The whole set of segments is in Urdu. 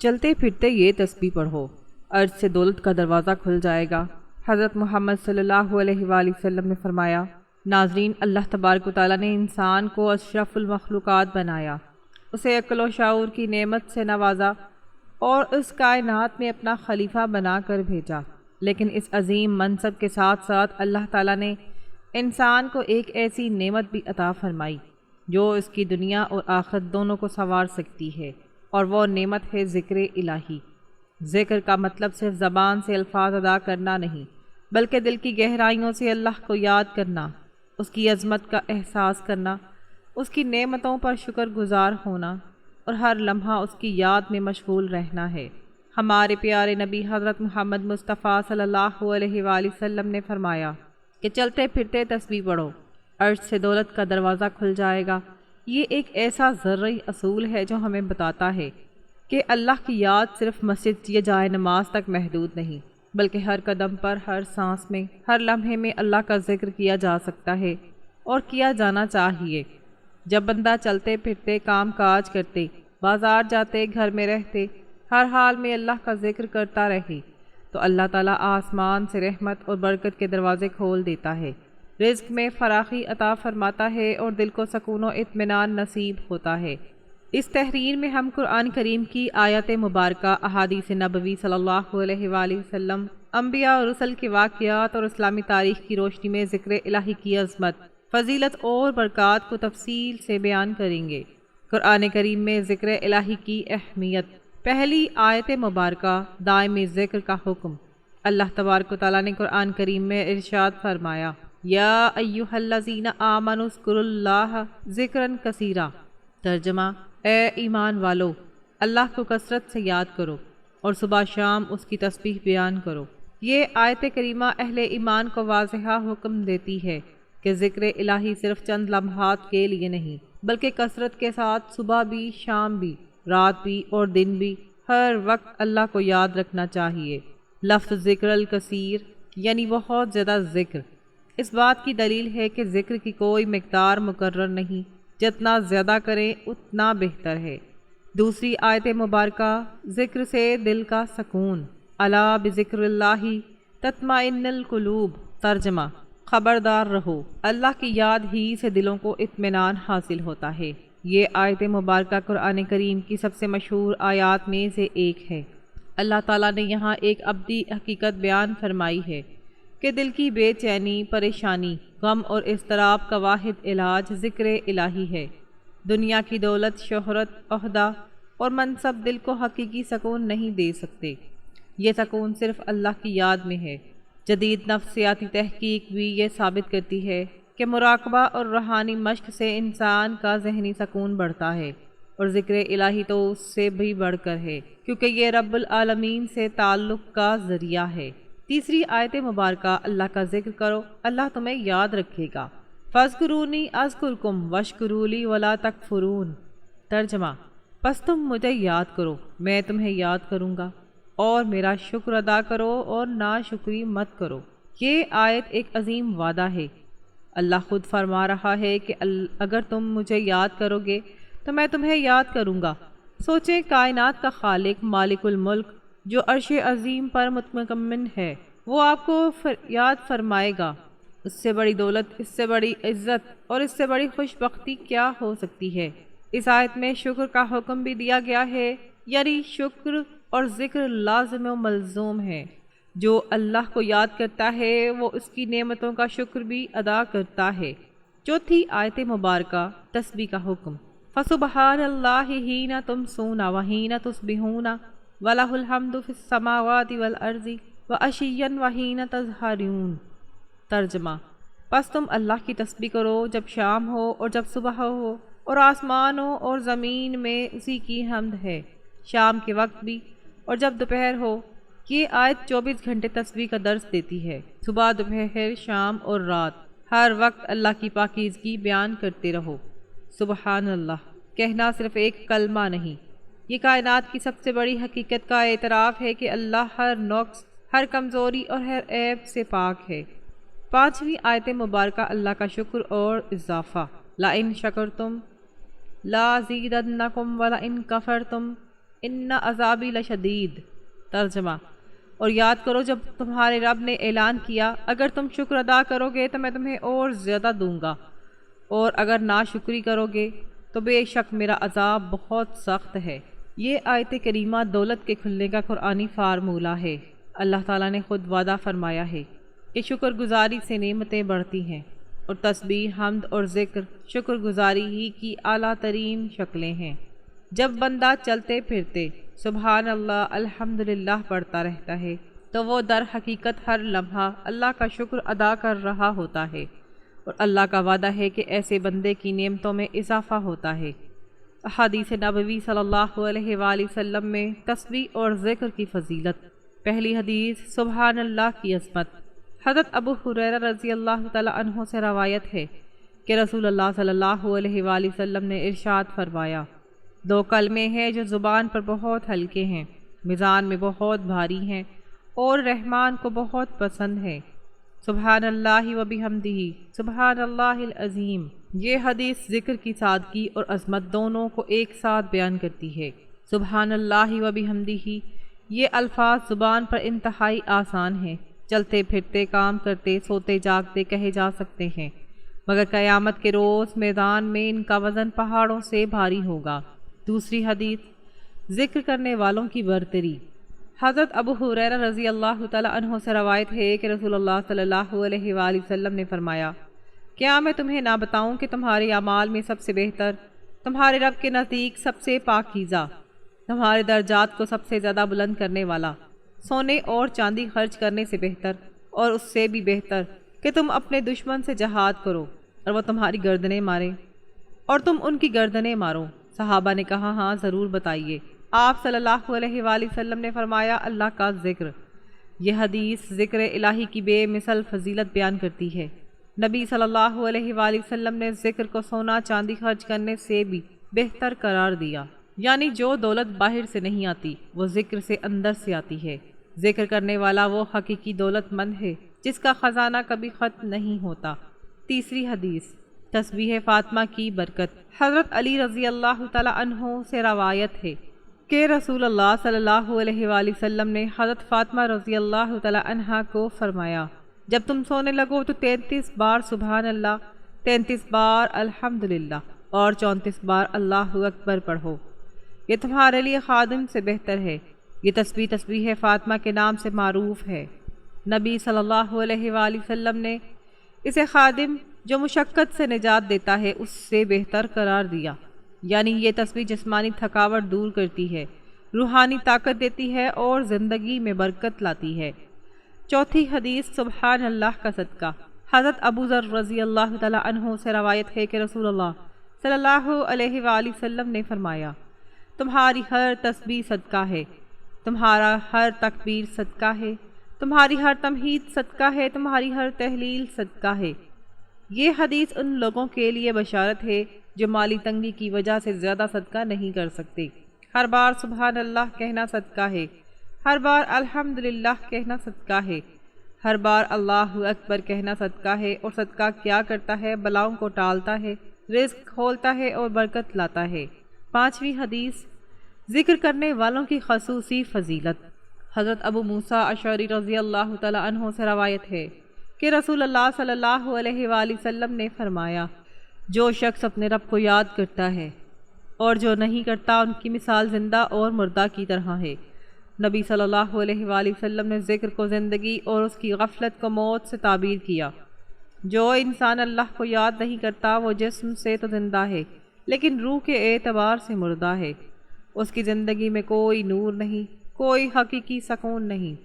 چلتے پھرتے یہ تسبیح پڑھو، عرض سے دولت کا دروازہ کھل جائے گا۔ حضرت محمد صلی اللہ علیہ وآلہ وسلم نے فرمایا، ناظرین، اللہ تبارک و تعالیٰ نے انسان کو اشرف المخلوقات بنایا، اسے عقل و شعور کی نعمت سے نوازا اور اس کائنات میں اپنا خلیفہ بنا کر بھیجا۔ لیکن اس عظیم منصب کے ساتھ ساتھ اللہ تعالیٰ نے انسان کو ایک ایسی نعمت بھی عطا فرمائی جو اس کی دنیا اور آخرت دونوں کو سنوار سکتی ہے، اور وہ نعمت ہے ذکر الہی۔ ذکر کا مطلب صرف زبان سے الفاظ ادا کرنا نہیں، بلکہ دل کی گہرائیوں سے اللہ کو یاد کرنا، اس کی عظمت کا احساس کرنا، اس کی نعمتوں پر شکر گزار ہونا اور ہر لمحہ اس کی یاد میں مشغول رہنا ہے۔ ہمارے پیارے نبی حضرت محمد مصطفیٰ صلی اللہ علیہ وآلہ وسلم نے فرمایا کہ چلتے پھرتے تسبیح پڑھو، عرش سے دولت کا دروازہ کھل جائے گا۔ یہ ایک ایسا ذرعی اصول ہے جو ہمیں بتاتا ہے کہ اللہ کی یاد صرف مسجد یا جائے نماز تک محدود نہیں، بلکہ ہر قدم پر، ہر سانس میں، ہر لمحے میں اللہ کا ذکر کیا جا سکتا ہے اور کیا جانا چاہیے۔ جب بندہ چلتے پھرتے، کام کاج کرتے، بازار جاتے، گھر میں رہتے، ہر حال میں اللہ کا ذکر کرتا رہے تو اللہ تعالیٰ آسمان سے رحمت اور برکت کے دروازے کھول دیتا ہے، رزق میں فراخی عطا فرماتا ہے اور دل کو سکون و اطمینان نصیب ہوتا ہے۔ اس تحریر میں ہم قرآن کریم کی آیات مبارکہ، احادیث نبوی صلی اللہ علیہ وآلہ وسلم، انبیاء اور رسل کے واقعات اور اسلامی تاریخ کی روشنی میں ذکر الہی کی عظمت، فضیلت اور برکات کو تفصیل سے بیان کریں گے۔ قرآن کریم میں ذکر الہی کی اہمیت۔ پہلی آیت مبارکہ، دائمی ذکر کا حکم۔ اللہ تبارک و تعالیٰ نے قرآن کریم میں ارشاد فرمایا، یا ایھا الذین آمنوا اذکروا اللہ ذکرا کثیرا۔ ترجمہ، اے ایمان والو، اللہ کو کثرت سے یاد کرو اور صبح شام اس کی تسبیح بیان کرو۔ یہ آیت کریمہ اہل ایمان کو واضح حکم دیتی ہے کہ ذکر الہی صرف چند لمحات کے لیے نہیں، بلکہ کثرت کے ساتھ صبح بھی، شام بھی، رات بھی اور دن بھی، ہر وقت اللہ کو یاد رکھنا چاہیے۔ لفظ ذکر الکثیر یعنی بہت زیادہ ذکر، اس بات کی دلیل ہے کہ ذکر کی کوئی مقدار مقرر نہیں، جتنا زیادہ کریں اتنا بہتر ہے۔ دوسری آیت مبارکہ، ذکر سے دل کا سکون۔ الا بذکر اللہ تطمئن القلوب۔ ترجمہ، خبردار رہو، اللہ کی یاد ہی سے دلوں کو اطمینان حاصل ہوتا ہے۔ یہ آیت مبارکہ قرآن کریم کی سب سے مشہور آیات میں سے ایک ہے۔ اللہ تعالیٰ نے یہاں ایک ابدی حقیقت بیان فرمائی ہے کہ دل کی بے چینی، پریشانی، غم اور اضطراب کا واحد علاج ذکر الہی ہے۔ دنیا کی دولت، شہرت، عہدہ اور منصب دل کو حقیقی سکون نہیں دے سکتے، یہ سکون صرف اللہ کی یاد میں ہے۔ جدید نفسیاتی تحقیق بھی یہ ثابت کرتی ہے کہ مراقبہ اور روحانی مشق سے انسان کا ذہنی سکون بڑھتا ہے، اور ذکر الہی تو اس سے بھی بڑھ کر ہے، کیونکہ یہ رب العالمین سے تعلق کا ذریعہ ہے۔ تیسری آیت مبارکہ، اللہ کا ذکر کرو، اللہ تمہیں یاد رکھے گا۔ فاذکرونی اذکرکم واشکروا لی ولا تکفرون۔ ترجمہ، پس تم مجھے یاد کرو، میں تمہیں یاد کروں گا، اور میرا شکر ادا کرو اور ناشکری مت کرو۔ یہ آیت ایک عظیم وعدہ ہے۔ اللہ خود فرما رہا ہے کہ اگر تم مجھے یاد کرو گے تو میں تمہیں یاد کروں گا۔ سوچیں، کائنات کا خالق، مالک الملک، جو عرش عظیم پر متمکن ہے، وہ آپ کو یاد فرمائے گا۔ اس سے بڑی دولت، اس سے بڑی عزت اور اس سے بڑی خوش بختی کیا ہو سکتی ہے؟ اس آیت میں شکر کا حکم بھی دیا گیا ہے، یعنی شکر اور ذکر لازم و ملزوم ہے۔ جو اللہ کو یاد کرتا ہے وہ اس کی نعمتوں کا شکر بھی ادا کرتا ہے۔ چوتھی آیت مبارکہ، تسبیح کا حکم۔ فسبحان اللہ حین تمسون وحین تصبحون وَلَهُ الْحَمْدُ فِي السَّمَاوَاتِ وَالْأَرْضِ وَعَشِيًّا وَحِينَ تَظْهَرُونَ۔ ترجمہ، پس تم اللہ کی تسبیح کرو جب شام ہو اور جب صبح ہو، اور آسمانوں اور زمین میں اسی کی حمد ہے، شام کے وقت بھی اور جب دوپہر ہو۔ یہ آیت 24 گھنٹے تسبیح کا درس دیتی ہے، صبح، دوپہر، شام اور رات، ہر وقت اللہ کی پاکیزگی بیان کرتے رہو۔ سبحان اللہ کہنا صرف ایک کلمہ نہیں، یہ کائنات کی سب سے بڑی حقیقت کا اعتراف ہے کہ اللہ ہر نقص، ہر کمزوری اور ہر عیب سے پاک ہے۔ پانچویں آیت مبارکہ، اللہ کا شکر اور اضافہ۔ لَإِن شَكَرْتُمْ لَأَزِيدَنَّكُمْ وَلَإِن كَفَرْتُمْ ان عذابی لشدید۔ ترجمہ: اور یاد کرو جب تمہارے رب نے اعلان کیا اگر تم شکر ادا کرو گے تو میں تمہیں اور زیادہ دوں گا، اور اگر ناشکری کرو گے تو بے شک میرا عذاب بہت سخت ہے۔ یہ آیت کریمہ دولت کے کھلنے کا قرآنی فارمولہ ہے۔ اللہ تعالیٰ نے خود وعدہ فرمایا ہے کہ شکر گزاری سے نعمتیں بڑھتی ہیں، اور تسبیح، حمد اور ذکر شکر گزاری ہی کی اعلیٰ ترین شکلیں ہیں۔ جب بندہ چلتے پھرتے سبحان اللہ الحمدللہ پڑھتا رہتا ہے تو وہ در حقیقت ہر لمحہ اللہ کا شکر ادا کر رہا ہوتا ہے، اور اللہ کا وعدہ ہے کہ ایسے بندے کی نعمتوں میں اضافہ ہوتا ہے۔ احادیث نبوی صلی اللہ علیہ وآلہ وسلم میں تسبیح اور ذکر کی فضیلت۔ پہلی حدیث سبحان اللہ کی عظمت۔ حضرت ابو ہریرہ رضی اللہ تعالی عنہ سے روایت ہے کہ رسول اللہ صلی اللہ علیہ وآلہ وسلم نے ارشاد فرمایا، دو کلمے ہیں جو زبان پر بہت ہلکے ہیں، میزان میں بہت بھاری ہیں اور رحمان کو بہت پسند ہیں، سبحان اللہ و بحمدہ، سبحان اللہ العظیم۔ یہ حدیث ذکر کی سادگی اور عظمت دونوں کو ایک ساتھ بیان کرتی ہے۔ سبحان اللہ و بحمدہ یہ الفاظ زبان پر انتہائی آسان ہیں، چلتے پھرتے، کام کرتے، سوتے جاگتے کہے جا سکتے ہیں، مگر قیامت کے روز میدان میں ان کا وزن پہاڑوں سے بھاری ہوگا۔ دوسری حدیث ذکر کرنے والوں کی برتری۔ حضرت ابو ہریرہ رضی اللہ تعالی عنہ سے روایت ہے کہ رسول اللہ صلی اللہ علیہ وآلہ وسلم نے فرمایا، کیا میں تمہیں نہ بتاؤں کہ تمہارے اعمال میں سب سے بہتر، تمہارے رب کے نزدیک سب سے پاکیزہ، تمہارے درجات کو سب سے زیادہ بلند کرنے والا، سونے اور چاندی خرچ کرنے سے بہتر، اور اس سے بھی بہتر کہ تم اپنے دشمن سے جہاد کرو اور وہ تمہاری گردنیں مارے اور تم ان کی گردنیں مارو۔ صحابہ نے کہا، ہاں ضرور بتائیے۔ آپ صلی اللہ علیہ وآلہ وسلم نے فرمایا، اللہ کا ذکر۔ یہ حدیث ذکر الہی کی بے مثل فضیلت بیان کرتی ہے۔ نبی صلی اللہ علیہ وآلہ وسلم نے ذکر کو سونا چاندی خرچ کرنے سے بھی بہتر قرار دیا، یعنی جو دولت باہر سے نہیں آتی وہ ذکر سے اندر سے آتی ہے۔ ذکر کرنے والا وہ حقیقی دولت مند ہے جس کا خزانہ کبھی ختم نہیں ہوتا۔ تیسری حدیث تسبیح فاطمہ کی برکت۔ حضرت علی رضی اللہ تعالی عنہ سے روایت ہے کہ رسول اللہ صلی اللہ علیہ وآلہ وسلم نے حضرت فاطمہ رضی اللہ تعالی عنہا کو فرمایا، جب تم سونے لگو تو 33 بار سبحان اللہ، 33 بار الحمدللہ اور 34 بار اللہ اکبر پڑھو، یہ تمہارے لیے خادم سے بہتر ہے۔ یہ تسبیح تسبیح فاطمہ کے نام سے معروف ہے۔ نبی صلی اللہ علیہ وآلہ وسلم نے اسے خادم جو مشقت سے نجات دیتا ہے اس سے بہتر قرار دیا، یعنی یہ تسبیح جسمانی تھکاوٹ دور کرتی ہے، روحانی طاقت دیتی ہے اور زندگی میں برکت لاتی ہے۔ چوتھی حدیث سبحان اللہ کا صدقہ۔ حضرت ابو ذر رضی اللہ تعالی عنہ سے روایت ہے کہ رسول اللہ صلی اللہ علیہ وآلہ وسلم نے فرمایا، تمہاری ہر تسبیح صدقہ ہے، تمہارا ہر تکبیر صدقہ ہے، تمہاری ہر تمہید صدقہ ہے، تمہاری ہر تحلیل صدقہ ہے۔ یہ حدیث ان لوگوں کے لیے بشارت ہے جو مالی تنگی کی وجہ سے زیادہ صدقہ نہیں کر سکتے۔ ہر بار سبحان اللہ کہنا صدقہ ہے، ہر بار الحمدللہ کہنا صدقہ ہے، ہر بار اللہ اکبر کہنا صدقہ ہے، اور صدقہ کیا کرتا ہے؟ بلاؤں کو ٹالتا ہے، رزق کھولتا ہے اور برکت لاتا ہے۔ پانچویں حدیث ذکر کرنے والوں کی خصوصی فضیلت۔ حضرت ابو موسیٰ اشعری رضی اللہ تعالی عنہ سے روایت ہے کہ رسول اللہ صلی اللہ علیہ وآلہ وسلم نے فرمایا، جو شخص اپنے رب کو یاد کرتا ہے اور جو نہیں کرتا ان کی مثال زندہ اور مردہ کی طرح ہے۔ نبی صلی اللہ علیہ وآلہ وسلم نے ذکر کو زندگی اور اس کی غفلت کو موت سے تعبیر کیا۔ جو انسان اللہ کو یاد نہیں کرتا وہ جسم سے تو زندہ ہے لیکن روح کے اعتبار سے مردہ ہے، اس کی زندگی میں کوئی نور نہیں، کوئی حقیقی سکون نہیں،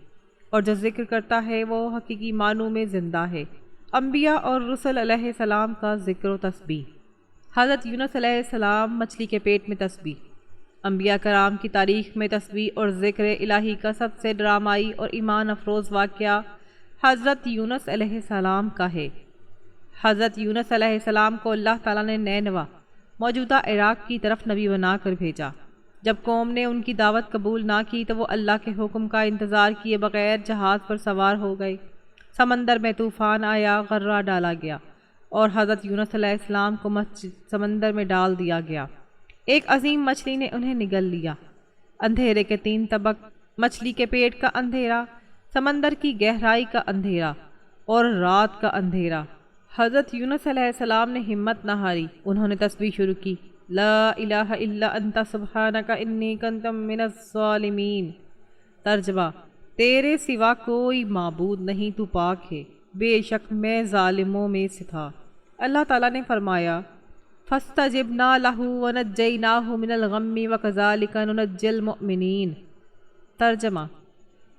اور جو ذکر کرتا ہے وہ حقیقی معنوں میں زندہ ہے۔ انبیاء اور رسل علیہ السلام کا ذکر و تسبیح۔ حضرت یونس علیہ السلام مچھلی کے پیٹ میں تسبیح۔ انبیاء کرام کی تاریخ میں تسبیح اور ذکر الہی کا سب سے ڈرامائی اور ایمان افروز واقعہ حضرت یونس علیہ السلام کا ہے۔ حضرت یونس علیہ السلام کو اللہ تعالیٰ نے نینوا موجودہ عراق کی طرف نبی بنا کر بھیجا۔ جب قوم نے ان کی دعوت قبول نہ کی تو وہ اللہ کے حکم کا انتظار کیے بغیر جہاز پر سوار ہو گئے۔ سمندر میں طوفان آیا، غرہ ڈالا گیا اور حضرت یونس علیہ السلام کو سمندر میں ڈال دیا گیا۔ ایک عظیم مچھلی نے انہیں نگل لیا اندھیرے کے 3 طبق، مچھلی کے پیٹ کا اندھیرا، سمندر کی گہرائی کا اندھیرا اور رات کا اندھیرا۔ حضرت یونس علیہ السلام نے ہمت نہ ہاری، انہوں نے تسبیح شروع کی، لا الہ الا انت سبحانک انی کنت من الظالمین۔ ترجمہ: تیرے سوا کوئی معبود نہیں، تو پاک ہے، بے شک میں ظالموں میں سے تھا۔ اللہ تعالیٰ نے فرمایا، فَاسْتَجِبْنَا لَهُ وَنَجَّيْنَاهُ مِنَ الْغَمِّ وَكَذَلِكَ نُنَجِّي الْمُؤْمِنِينَ۔ ترجمہ: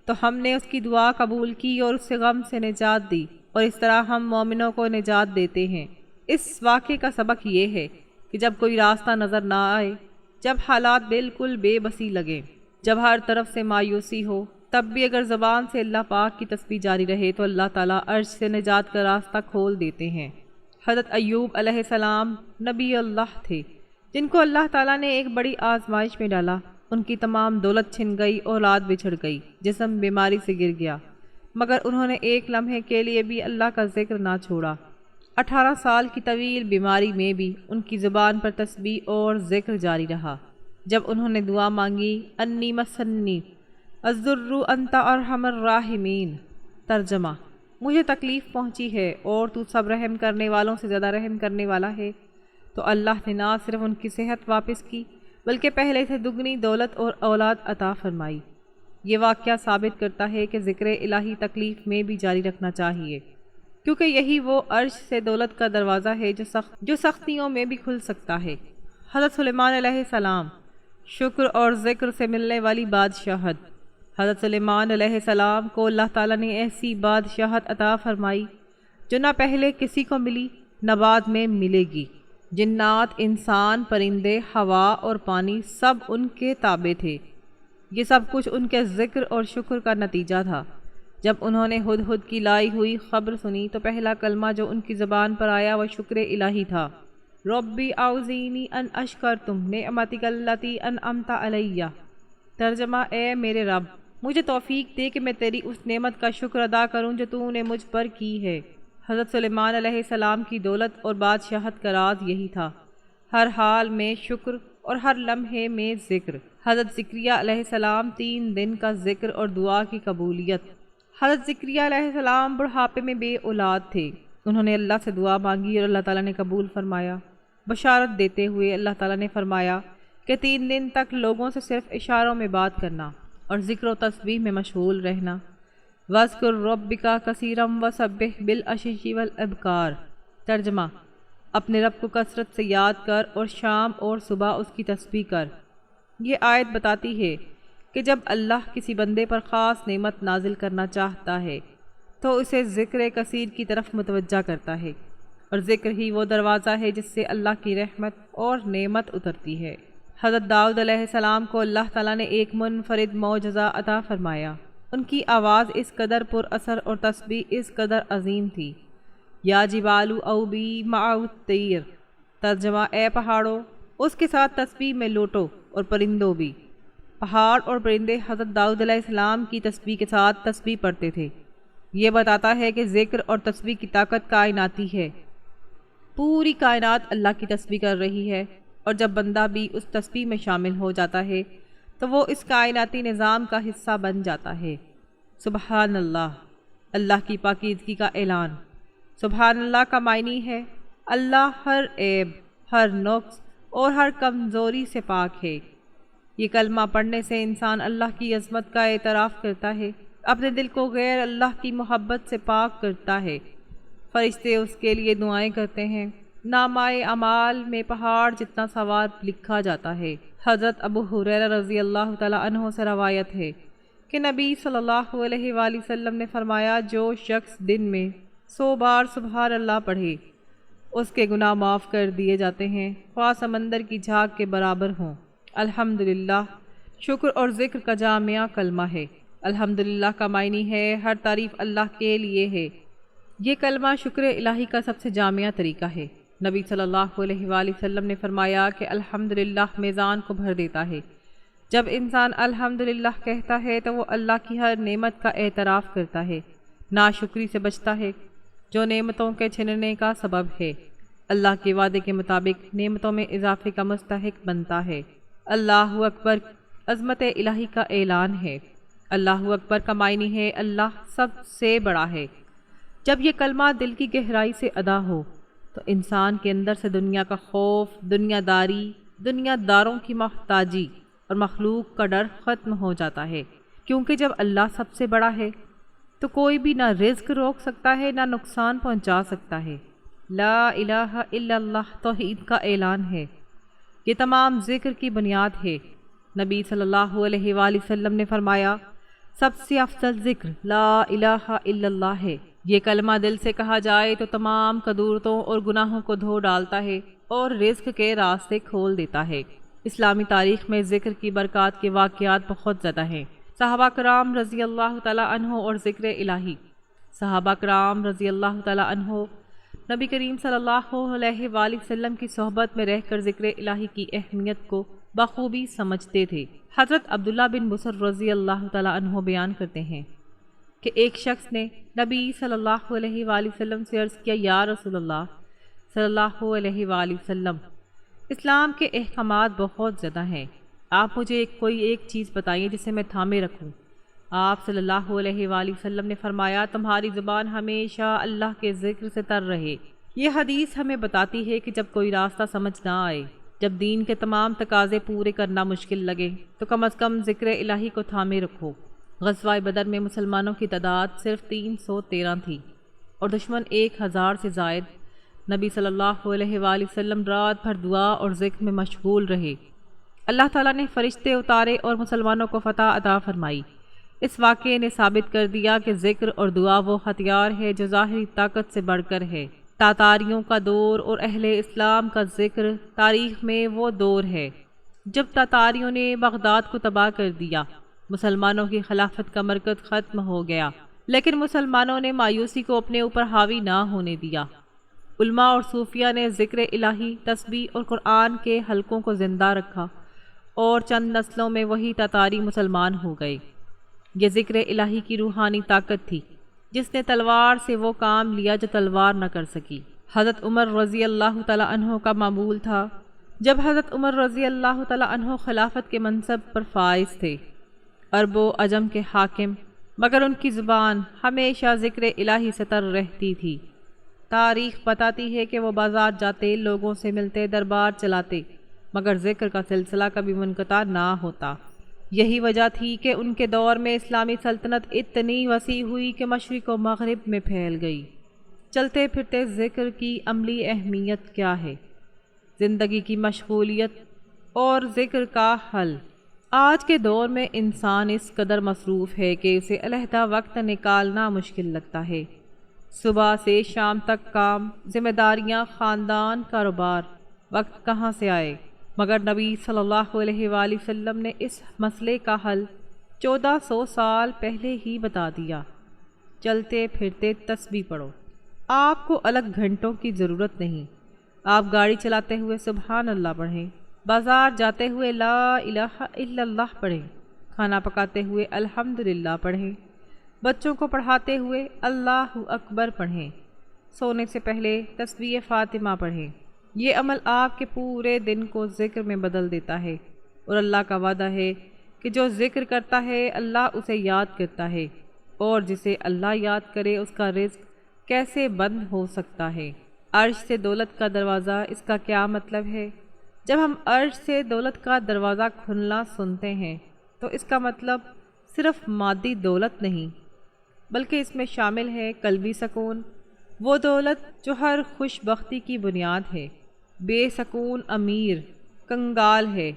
تو ہم نے اس کی دعا قبول کی اور اس سے غم سے نجات دی، اور اس طرح ہم مومنوں کو نجات دیتے ہیں۔ اس واقعے کا سبق یہ ہے کہ جب کوئی راستہ نظر نہ آئے، جب حالات بالکل بے بسی لگیں، جب ہر طرف سے مایوسی ہو، تب بھی اگر زبان سے اللہ پاک کی تسبیح جاری رہے تو اللہ تعالیٰ عرش سے نجات کا راستہ کھول دیتے ہیں۔ حضرت ایوب علیہ السلام نبی اللہ تھے، جن کو اللہ تعالیٰ نے ایک بڑی آزمائش میں ڈالا۔ ان کی تمام دولت چھن گئی، اولاد بچھڑ گئی، جسم بیماری سے گر گیا، مگر انہوں نے ایک لمحے کے لیے بھی اللہ کا ذکر نہ چھوڑا۔ 18 سال کی طویل بیماری میں بھی ان کی زبان پر تسبیح اور ذکر جاری رہا۔ جب انہوں نے دعا مانگی، انی مسنی الضر انت ارحم الراحمین۔ ترجمہ: مجھے تکلیف پہنچی ہے اور تو سب رحم کرنے والوں سے زیادہ رحم کرنے والا ہے، تو اللہ نے نہ صرف ان کی صحت واپس کی بلکہ پہلے سے دگنی دولت اور اولاد عطا فرمائی۔ یہ واقعہ ثابت کرتا ہے کہ ذکر الہی تکلیف میں بھی جاری رکھنا چاہیے، کیونکہ یہی وہ عرش سے دولت کا دروازہ ہے جو سختیوں میں بھی کھل سکتا ہے۔ حضرت سلیمان علیہ السلام، شکر اور ذکر سے ملنے والی بادشاہت۔ حضرت سلیمان علیہ السلام کو اللہ تعالیٰ نے ایسی بادشاہت عطا فرمائی جو نہ پہلے کسی کو ملی نہ بعد میں ملے گی۔ جنات، انسان، پرندے، ہوا اور پانی سب ان کے تابع تھے۔ یہ سب کچھ ان کے ذکر اور شکر کا نتیجہ تھا۔ جب انہوں نے ہدہد کی لائی ہوئی خبر سنی تو پہلا کلمہ جو ان کی زبان پر آیا وہ شکر الہی تھا۔ ربی اعوذنی ان اشکرتم نعمتک التی انعمت علیہ۔ ترجمہ: اے میرے رب، مجھے توفیق دے کہ میں تیری اس نعمت کا شکر ادا کروں جو تو نے مجھ پر کی ہے۔ حضرت سلیمان علیہ السلام کی دولت اور بادشاہت کا راز یہی تھا، ہر حال میں شکر اور ہر لمحے میں ذکر۔ حضرت زکریا علیہ السلام 3 دن کا ذکر اور دعا کی قبولیت۔ حضرت زکریا علیہ السلام بڑھاپے میں بے اولاد تھے، انہوں نے اللہ سے دعا مانگی اور اللہ تعالیٰ نے قبول فرمایا۔ بشارت دیتے ہوئے اللہ تعالیٰ نے فرمایا کہ 3 دن تک لوگوں سے صرف اشاروں میں بات کرنا اور ذکر و تسبیح میں مشغول رہنا۔ وَاذْكُرْ رَبَّكَ كَثِيرًا وَسَبِّحْ بِالْعَشِيِّ وَالْإِبْكَارِ۔ ترجمہ: اپنے رب کو کثرت سے یاد کر اور شام اور صبح اس کی تسبیح کر۔ یہ آیت بتاتی ہے کہ جب اللہ کسی بندے پر خاص نعمت نازل کرنا چاہتا ہے تو اسے ذکر کثیر کی طرف متوجہ کرتا ہے، اور ذکر ہی وہ دروازہ ہے جس سے اللہ کی رحمت اور نعمت اترتی ہے۔ حضرت داؤد علیہ السلام کو اللہ تعالیٰ نے ایک منفرد معجزہ عطا فرمایا۔ ان کی آواز اس قدر پر اثر اور تسبیح اس قدر عظیم تھی، یا جبال اوبی معہ الطیر۔ ترجمہ: اے پہاڑوں، اس کے ساتھ تسبیح میں لوٹو، اور پرندوں بھی۔ پہاڑ اور پرندے حضرت داؤد علیہ السلام کی تسبیح کے ساتھ تسبیح پڑھتے تھے۔ یہ بتاتا ہے کہ ذکر اور تسبیح کی طاقت کائناتی ہے، پوری کائنات اللہ کی تسبیح کر رہی ہے، اور جب بندہ بھی اس تسبیح میں شامل ہو جاتا ہے تو وہ اس کائناتی نظام کا حصہ بن جاتا ہے۔ سبحان اللہ، اللہ کی پاکیزگی کا اعلان۔ سبحان اللہ کا معنی ہے اللہ ہر عیب، ہر نقص اور ہر کمزوری سے پاک ہے۔ یہ کلمہ پڑھنے سے انسان اللہ کی عظمت کا اعتراف کرتا ہے، اپنے دل کو غیر اللہ کی محبت سے پاک کرتا ہے۔ فرشتے اس کے لیے دعائیں کرتے ہیں، نامہ اعمال میں پہاڑ جتنا ثواب لکھا جاتا ہے۔ حضرت ابو ہریرہ رضی اللہ تعالیٰ عنہ سے روایت ہے کہ نبی صلی اللہ علیہ وآلہ وسلم نے فرمایا، جو شخص دن میں 100 بار سبحان اللہ پڑھے اس کے گناہ معاف کر دیے جاتے ہیں، خواہ سمندر کی جھاگ کے برابر ہوں۔ الحمدللہ شکر اور ذکر کا جامعہ کلمہ ہے۔ الحمدللہ کا معنی ہے ہر تعریف اللہ کے لیے ہے۔ یہ کلمہ شکر الہی کا سب سے جامعہ طریقہ ہے۔ نبی صلی اللہ علیہ وآلہ وسلم نے فرمایا کہ الحمدللہ میزان کو بھر دیتا ہے۔ جب انسان الحمدللہ کہتا ہے تو وہ اللہ کی ہر نعمت کا اعتراف کرتا ہے، ناشکری سے بچتا ہے جو نعمتوں کے چھننے کا سبب ہے، اللہ کے وعدے کے مطابق نعمتوں میں اضافے کا مستحق بنتا ہے۔ اللہ اکبر، عظمت الہی کا اعلان ہے۔ اللہ اکبر کا معنی ہے اللہ سب سے بڑا ہے۔ جب یہ کلمہ دل کی گہرائی سے ادا ہو تو انسان کے اندر سے دنیا کا خوف، دنیا داری، دنیا داروں کی محتاجی اور مخلوق کا ڈر ختم ہو جاتا ہے، کیونکہ جب اللہ سب سے بڑا ہے تو کوئی بھی نہ رزق روک سکتا ہے نہ نقصان پہنچا سکتا ہے۔ لا الہ الا اللہ توحید کا اعلان ہے۔ یہ تمام ذکر کی بنیاد ہے۔ نبی صلی اللہ علیہ وآلہ وسلم نے فرمایا، سب سے افضل ذکر لا الہ الا اللہ ہے۔ یہ کلمہ دل سے کہا جائے تو تمام قدورتوں اور گناہوں کو دھو ڈالتا ہے اور رزق کے راستے کھول دیتا ہے۔ اسلامی تاریخ میں ذکر کی برکات کے واقعات بہت زیادہ ہیں۔ صحابہ کرام رضی اللہ تعالیٰ عنہ اور ذکر الہی۔ صحابہ کرام رضی اللہ تعالیٰ عنہ نبی کریم صلی اللہ علیہ وآلہ وسلم کی صحبت میں رہ کر ذکر الہی کی اہمیت کو بخوبی سمجھتے تھے۔ حضرت عبداللہ بن بصر رضی اللہ تعالیٰ عنہ بیان کرتے ہیں کہ ایک شخص نے نبی صلی اللہ علیہ وآلہ وسلم سے عرض کیا، یا رسول اللہ صلی اللہ علیہ وآلہ وسلم، اسلام کے احکامات بہت زیادہ ہیں، آپ مجھے کوئی ایک چیز بتائیے جسے میں تھامے رکھوں۔ آپ صلی اللہ علیہ وآلہ وسلم نے فرمایا، تمہاری زبان ہمیشہ اللہ کے ذکر سے تر رہے۔ یہ حدیث ہمیں بتاتی ہے کہ جب کوئی راستہ سمجھ نہ آئے، جب دین کے تمام تقاضے پورے کرنا مشکل لگے تو کم از کم ذکر الہی کو تھامے رکھو۔ غزوہ بدر میں مسلمانوں کی تعداد صرف 313 تھی اور دشمن 1000 سے زائد۔ نبی صلی اللہ علیہ وآلہ وسلم رات بھر دعا اور ذکر میں مشغول رہے۔ اللہ تعالیٰ نے فرشتے اتارے اور مسلمانوں کو فتح عطا فرمائی۔ اس واقعے نے ثابت کر دیا کہ ذکر اور دعا وہ ہتھیار ہے جو ظاہری طاقت سے بڑھ کر ہے۔ تاتاریوں کا دور اور اہل اسلام کا ذکر تاریخ میں وہ دور ہے جب تاتاریوں نے بغداد کو تباہ کر دیا، مسلمانوں کی خلافت کا مرکز ختم ہو گیا، لیکن مسلمانوں نے مایوسی کو اپنے اوپر حاوی نہ ہونے دیا۔ علماء اور صوفیہ نے ذکر الہی، تسبیح اور قرآن کے حلقوں کو زندہ رکھا اور چند نسلوں میں وہی تاتاری مسلمان ہو گئے۔ یہ ذکر الہی کی روحانی طاقت تھی جس نے تلوار سے وہ کام لیا جو تلوار نہ کر سکی۔ حضرت عمر رضی اللہ تعالیٰ عنہ کا معمول تھا، جب حضرت عمر رضی اللہ تعالیٰ عنہ خلافت کے منصب پر فائز تھے، عرب و عجم کے حاکم، مگر ان کی زبان ہمیشہ ذکر الہی سے تر رہتی تھی۔ تاریخ بتاتی ہے کہ وہ بازار جاتے، لوگوں سے ملتے، دربار چلاتے، مگر ذکر کا سلسلہ کبھی منقطع نہ ہوتا۔ یہی وجہ تھی کہ ان کے دور میں اسلامی سلطنت اتنی وسیع ہوئی کہ مشرق و مغرب میں پھیل گئی۔ چلتے پھرتے ذکر کی عملی اہمیت کیا ہے؟ زندگی کی مشغولیت اور ذکر کا حل۔ آج کے دور میں انسان اس قدر مصروف ہے کہ اسے علیحدہ وقت نکالنا مشکل لگتا ہے۔ صبح سے شام تک کام، ذمہ داریاں، خاندان، کاروبار، وقت کہاں سے آئے؟ مگر نبی صلی اللہ علیہ وآلہ وسلم نے اس مسئلے کا حل 1400 سال پہلے ہی بتا دیا۔ چلتے پھرتے تسبیح پڑھو۔ آپ کو الگ گھنٹوں کی ضرورت نہیں۔ آپ گاڑی چلاتے ہوئے سبحان اللہ پڑھیں، بازار جاتے ہوئے لا الہ الا اللہ پڑھیں، کھانا پکاتے ہوئے الحمدللہ پڑھیں، بچوں کو پڑھاتے ہوئے اللہ اکبر پڑھیں، سونے سے پہلے تسبیح فاطمہ پڑھیں۔ یہ عمل آپ کے پورے دن کو ذکر میں بدل دیتا ہے، اور اللہ کا وعدہ ہے کہ جو ذکر کرتا ہے اللہ اسے یاد کرتا ہے، اور جسے اللہ یاد کرے اس کا رزق کیسے بند ہو سکتا ہے۔ عرش سے دولت کا دروازہ، اس کا کیا مطلب ہے؟ جب ہم عرش سے دولت کا دروازہ کھلنا سنتے ہیں تو اس کا مطلب صرف مادی دولت نہیں، بلکہ اس میں شامل ہے قلبی سکون، وہ دولت جو ہر خوش بختی کی بنیاد ہے۔ بے سکون امیر کنگال ہے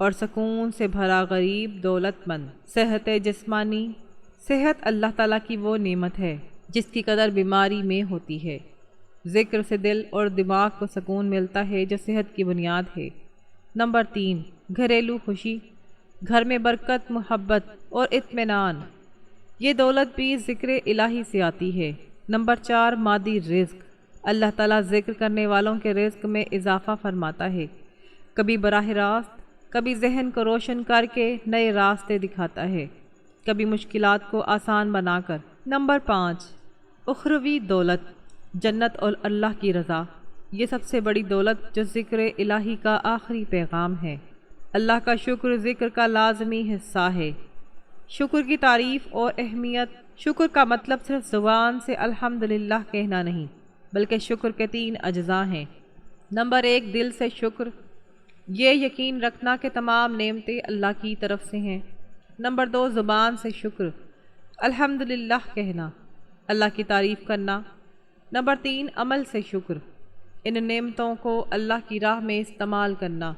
اور سکون سے بھرا غریب دولت مند۔ صحت جسمانی، صحت اللہ تعالیٰ کی وہ نعمت ہے جس کی قدر بیماری میں ہوتی ہے۔ ذکر سے دل اور دماغ کو سکون ملتا ہے جو صحت کی بنیاد ہے۔ نمبر 3، گھریلو خوشی، گھر میں برکت، محبت اور اطمینان، یہ دولت بھی ذکر الہی سے آتی ہے۔ نمبر 4، مادی رزق، اللہ تعالیٰ ذکر کرنے والوں کے رزق میں اضافہ فرماتا ہے، کبھی براہ راست، کبھی ذہن کو روشن کر کے نئے راستے دکھاتا ہے، کبھی مشکلات کو آسان بنا کر۔ نمبر 5، اخروی دولت، جنت اور اللہ کی رضا، یہ سب سے بڑی دولت جو ذکر الہی کا آخری پیغام ہے۔ اللہ کا شکر ذکر کا لازمی حصہ ہے۔ شکر کی تعریف اور اہمیت۔ شکر کا مطلب صرف زبان سے الحمدللہ کہنا نہیں، بلکہ شکر کے 3 اجزاء ہیں۔ نمبر 1، دل سے شکر، یہ یقین رکھنا کہ تمام نعمتیں اللہ کی طرف سے ہیں۔ نمبر 2، زبان سے شکر، الحمدللہ کہنا، اللہ کی تعریف کرنا۔ نمبر 3، عمل سے شکر، ان نعمتوں کو اللہ کی راہ میں استعمال کرنا۔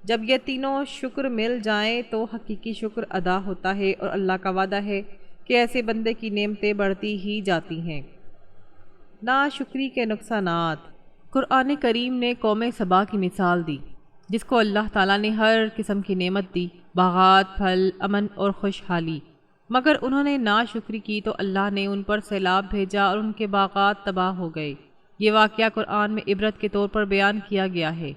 جب یہ تینوں شکر مل جائیں تو حقیقی شکر ادا ہوتا ہے، اور اللہ کا وعدہ ہے کہ ایسے بندے کی نعمتیں بڑھتی ہی جاتی ہیں۔ ناشکری کے نقصانات۔ قرآن کریم نے قوم سبا کی مثال دی، جس کو اللہ تعالیٰ نے ہر قسم کی نعمت دی، باغات، پھل، امن اور خوشحالی، مگر انہوں نے ناشکری کی تو اللہ نے ان پر سیلاب بھیجا اور ان کے باغات تباہ ہو گئے۔ یہ واقعہ قرآن میں عبرت کے طور پر بیان کیا گیا ہے۔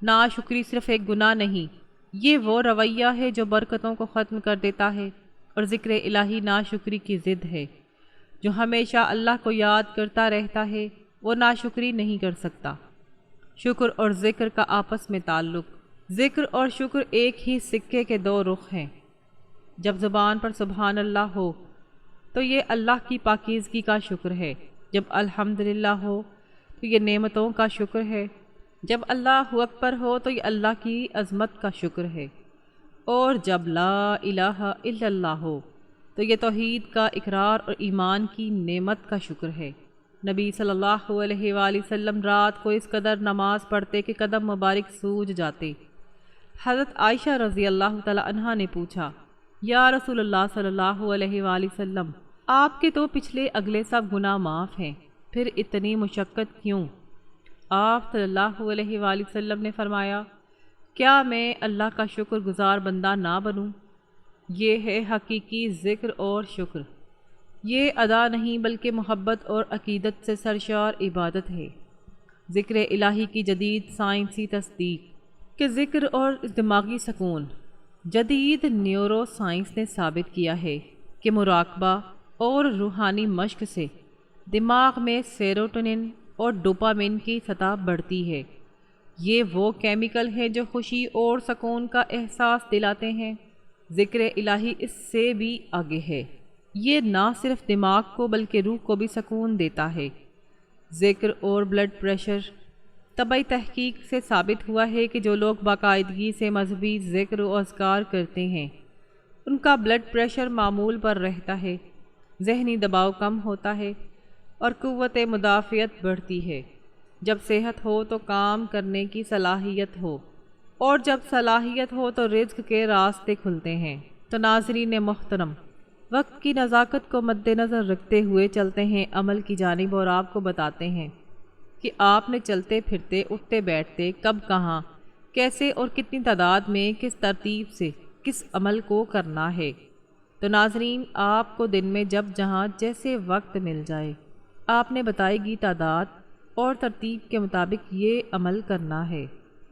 ناشکری صرف ایک گناہ نہیں، یہ وہ رویہ ہے جو برکتوں کو ختم کر دیتا ہے، اور ذکر الہی ناشکری کی ضد ہے۔ جو ہمیشہ اللہ کو یاد کرتا رہتا ہے وہ ناشکری نہیں کر سکتا۔ شکر اور ذکر کا آپس میں تعلق۔ ذکر اور شکر ایک ہی سکے کے 2 رخ ہیں۔ جب زبان پر سبحان اللہ ہو تو یہ اللہ کی پاکیزگی کا شکر ہے، جب الحمدللہ ہو تو یہ نعمتوں کا شکر ہے، جب اللہ اکبر ہو تو یہ اللہ کی عظمت کا شکر ہے، اور جب لا الہ الا اللہ ہو تو یہ توحید کا اقرار اور ایمان کی نعمت کا شکر ہے۔ نبی صلی اللہ علیہ وآلہ وسلم رات کو اس قدر نماز پڑھتے کہ قدم مبارک سوج جاتے۔ حضرت عائشہ رضی اللہ تعالی عنہا نے پوچھا، یا رسول اللہ صلی اللہ علیہ وآلہ وسلم، آپ کے تو پچھلے اگلے سب گناہ معاف ہیں، پھر اتنی مشقت کیوں؟ آپ صلی اللہ علیہ وآلہ وسلم نے فرمایا، کیا میں اللہ کا شکر گزار بندہ نہ بنوں؟ یہ ہے حقیقی ذکر اور شکر۔ یہ ادا نہیں بلکہ محبت اور عقیدت سے سرشار عبادت ہے۔ ذکر الہی کی جدید سائنسی تصدیق کہ ذکر اور دماغی سکون۔ جدید نیورو سائنس نے ثابت کیا ہے کہ مراقبہ اور روحانی مشق سے دماغ میں سیروٹونن اور ڈوپامن کی سطح بڑھتی ہے۔ یہ وہ کیمیکل ہیں جو خوشی اور سکون کا احساس دلاتے ہیں۔ ذکر الہی اس سے بھی آگے ہے، یہ نہ صرف دماغ کو بلکہ روح کو بھی سکون دیتا ہے۔ ذکر اور بلڈ پریشر۔ طبی تحقیق سے ثابت ہوا ہے کہ جو لوگ باقاعدگی سے مذہبی ذکر و اذکار کرتے ہیں ان کا بلڈ پریشر معمول پر رہتا ہے، ذہنی دباؤ کم ہوتا ہے اور قوت مدافعت بڑھتی ہے۔ جب صحت ہو تو کام کرنے کی صلاحیت ہو، اور جب صلاحیت ہو تو رزق کے راستے کھلتے ہیں۔ تو ناظرین محترم، وقت کی نزاکت کو مد نظر رکھتے ہوئے چلتے ہیں عمل کی جانب، اور آپ کو بتاتے ہیں کہ آپ نے چلتے پھرتے اٹھتے بیٹھتے کب، کہاں، کیسے اور کتنی تعداد میں کس ترتیب سے کس عمل کو کرنا ہے۔ تو ناظرین، آپ کو دن میں جب جہاں جیسے وقت مل جائے آپ نے بتائی گئی تعداد اور ترتیب کے مطابق یہ عمل کرنا ہے۔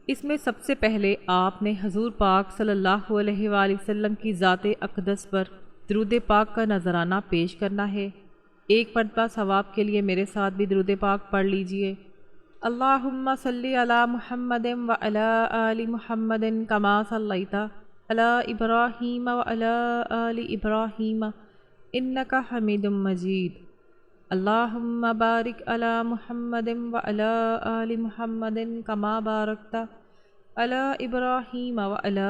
اس میں سب سے پہلے آپ نے حضور پاک صلی اللہ علیہ وآلہ وسلم کی ذات اقدس پر درود پاک کا نذرانہ پیش کرنا ہے۔ ایک مرتبہ ثواب کے لیے میرے ساتھ بھی درود پاک پڑھ لیجئے۔ اللہم صلی علی محمد وعلی آل محمد کما صلیت علی ابراہیم وعلی آل ابراہیم انک حمید مجید۔ اللہم بارک علی محمد وعلی آل محمد کما بارکت علی ابراہیم وعلی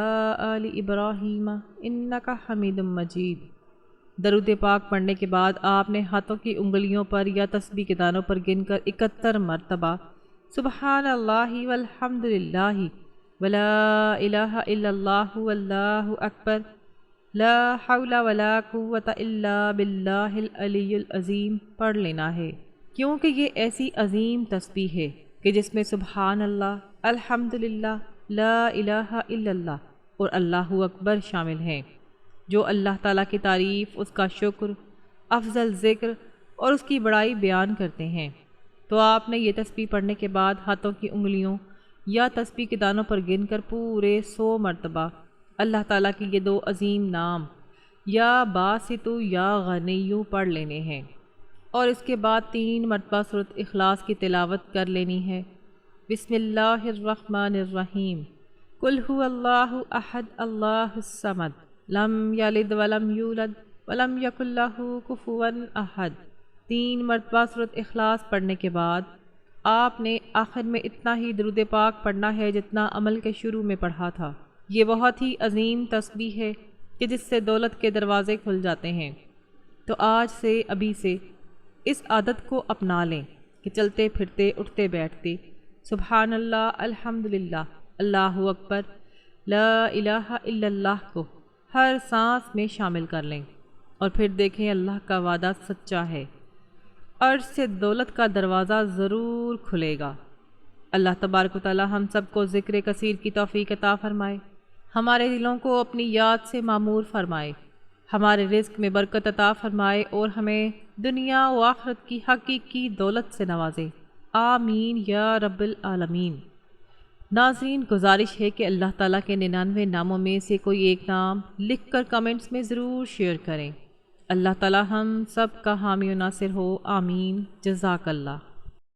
آل ابراہیم انک حمید مجید۔ درود پاک پڑھنے کے بعد آپ نے ہاتھوں کی انگلیوں پر یا تسبیح کے دانوں پر گن کر 71 مرتبہ سبحان اللہ والحمد للہ ولا الہ الا اللہ واللہ اکبر لا حول ولا قوة الا باللہ العلی العظیم پڑھ لینا ہے، کیونکہ یہ ایسی عظیم تسبیح ہے کہ جس میں سبحان اللہ، الحمد للہ، لا الہ الا اللہ اور اللہ اکبر شامل ہیں، جو اللہ تعالیٰ کی تعریف، اس کا شکر، افضل ذکر اور اس کی بڑائی بیان کرتے ہیں۔ تو آپ نے یہ تسبیح پڑھنے کے بعد ہاتھوں کی انگلیوں یا تسبیح کے دانوں پر گن کر پورے 100 مرتبہ اللہ تعالیٰ کی یہ 2 عظیم نام یا باسطو یا غنیو پڑھ لینے ہیں، اور اس کے بعد 3 مرتبہ سورۃ اخلاص کی تلاوت کر لینی ہے۔ بسم اللہ الرحمن الرحیم۔ قل هو اللہ احد اللہ الصمد لم یلد ولم یولد ولم یکن لہ کفوا احد۔ 3 مرتبہ سورۃ اخلاص پڑھنے کے بعد آپ نے آخر میں اتنا ہی درود پاک پڑھنا ہے جتنا عمل کے شروع میں پڑھا تھا۔ یہ بہت ہی عظیم تسبیح ہے کہ جس سے دولت کے دروازے کھل جاتے ہیں۔ تو آج سے ابھی سے اس عادت کو اپنا لیں کہ چلتے پھرتے اٹھتے بیٹھتے سبحان اللہ، الحمدللہ، اللہ اکبر، لا الہ الا اللہ کو ہر سانس میں شامل کر لیں، اور پھر دیکھیں اللہ کا وعدہ سچا ہے، عرش سے دولت کا دروازہ ضرور کھلے گا۔ اللہ تبارک و تعالی ہم سب کو ذکر کثیر کی توفیق عطا فرمائے، ہمارے دلوں کو اپنی یاد سے معمور فرمائے، ہمارے رزق میں برکت عطا فرمائے، اور ہمیں دنیا و آخرت کی حقیقی دولت سے نوازے، آمین یا رب العالمین۔ ناظرین، گزارش ہے کہ اللہ تعالیٰ کے 99 ناموں میں سے کوئی ایک نام لکھ کر کمنٹس میں ضرور شیئر کریں۔ اللہ تعالیٰ ہم سب کا حامی و ناصر ہو، آمین، جزاک اللہ۔